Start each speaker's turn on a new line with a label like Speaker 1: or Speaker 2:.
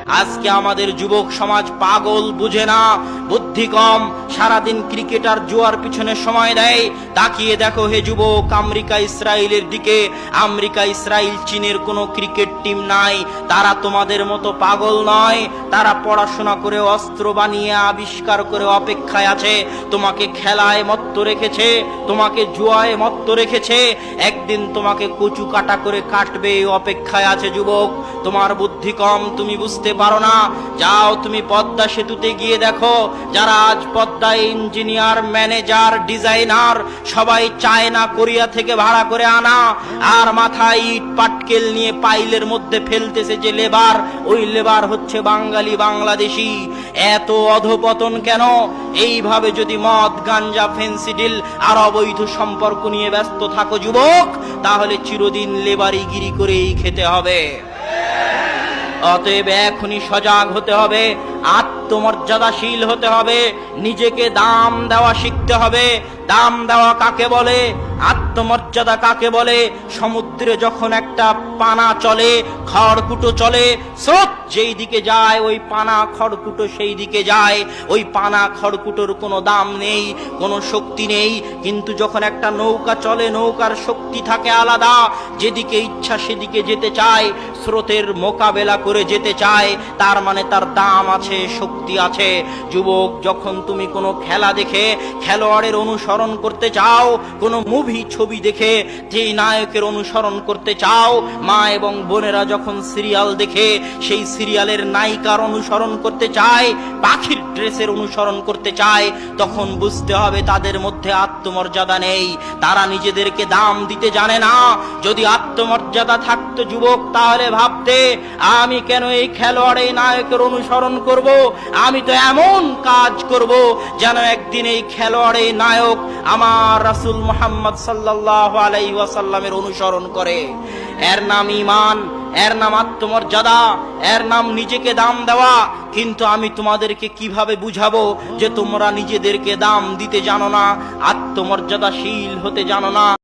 Speaker 1: আজকে আমাদের যুবক সমাজ পাগল, বুঝে না, বুদ্ধি কম, সারাদিন ক্রিকেটার জুয়ার পিছনে সময় দেয়। তাকিয়ে দেখো হে যুবক, আমেরিকা ইসরায়েলের দিকে। আমেরিকা ইসরায়েল চীনের কোনো ক্রিকেট টিম নাই। তারা তোমাদের মতো পাগল নয়। তারা পড়াশোনা করে, অস্ত্র বানিয়ে, আবিষ্কার করে অপেক্ষায় আছে। তোমাকে খেলায় মত্ত রেখেছে, তোমাকে জুয়ায় মত্ত রেখেছে। একদিন তোমাকে কচু কাটা করে কাটবে, অপেক্ষায় আছে যুবক। তোমার বুদ্ধি কম, তুমি বুঝতে পারো না। যাও তুমি পদ্মা সেতুতে গিয়ে দেখো, যারা আজ পদ্মায় ইঞ্জিনিয়ার, ম্যানেজার, ডিজাইনার, সবাই চায়না, কোরিয়া থেকে ভাড়া করে আনা। আর মাথায় ইট পাটকেল নিয়ে পাইলের মধ্যে ফেলতেছে যে লেবার, ওই লেবার হচ্ছে বাঙালি, বাংলাদেশি। এত অধপতন কেন? এইভাবে যদি মদ, গাঞ্জা, ফেন্সিডিল আর অবৈধ সম্পর্ক নিয়ে ব্যস্ত থাকো যুবক, তাহলে চিরদিন লেবারিগিরি করেই খেতে হবে। অতএব এখনই সজাগ হতে হবে, আত্মমর্যাদাশীল হতে হবে, নিজেকে দাম দেওয়া শিখতে হবে। দাম দেওয়া কাকে বলে? আত্মমর্যাদা কাকে বলে? সমুদ্রে যখন একটা পানা চলে, খড়কুটো চলে, স্রোত যেই দিকে যায় ওই পানা খড়কুটো সেই দিকে যায়। ওই পানা খড়কুটোর কোনো দাম নেই, কোনো শক্তি নেই। কিন্তু যখন একটা নৌকা চলে, নৌকার শক্তি থাকে আলাদা, যেদিকে ইচ্ছা সেদিকে যেতে চায়, স্রোতের মোকাবেলা করে যেতে চায়, তার মানে তার দাম আছে, শক্তি আছে। যুবক, যখন তুমি কোনো খেলা দেখে খেলোয়াড়ের অনুসরণ করতে চাও, কোনো মুভি ছবি দেখে যেই নায়কের অনুসরণ করতে চাও, মা এবং বোনেরা যখন সিরিয়াল দেখে সেই সিরিয়ালের নায়িকার অনুসরণ করতে চায়, পাখির ড্রেসের অনুসরণ করতে চায়, তখন বুঝতে হবে তাদের মধ্যে আত্মমর্যাদা নেই। তারা নিজেদেরকে দাম দিতে জানে না। যদি আত্মমর্যাদা থাকতো যুবক, তাহলে ভাবতে, আমি কেন এই খেলোয়াড়, এই নায়কের অনুসরণ করব? আমি তো এমন কাজ করব যেন একদিন এই খেলোয়াড়, এই নায়ক আমার রাসূল মুহাম্মদ সাল্লাল্লাহু আলাইহি ওয়াসাল্লামের অনুসরণ করে। এর নাম ঈমান, এর নাম আত্মমর্যাদা, এর নাম নিজেকে দাম দেওয়া। কিন্তু আমি তোমাদেরকে কিভাবে বুঝাবো যে তোমরা নিজেদেরকে দাম দিতে জানো না, আত্মমর্যাদাশীল হতে জানো না?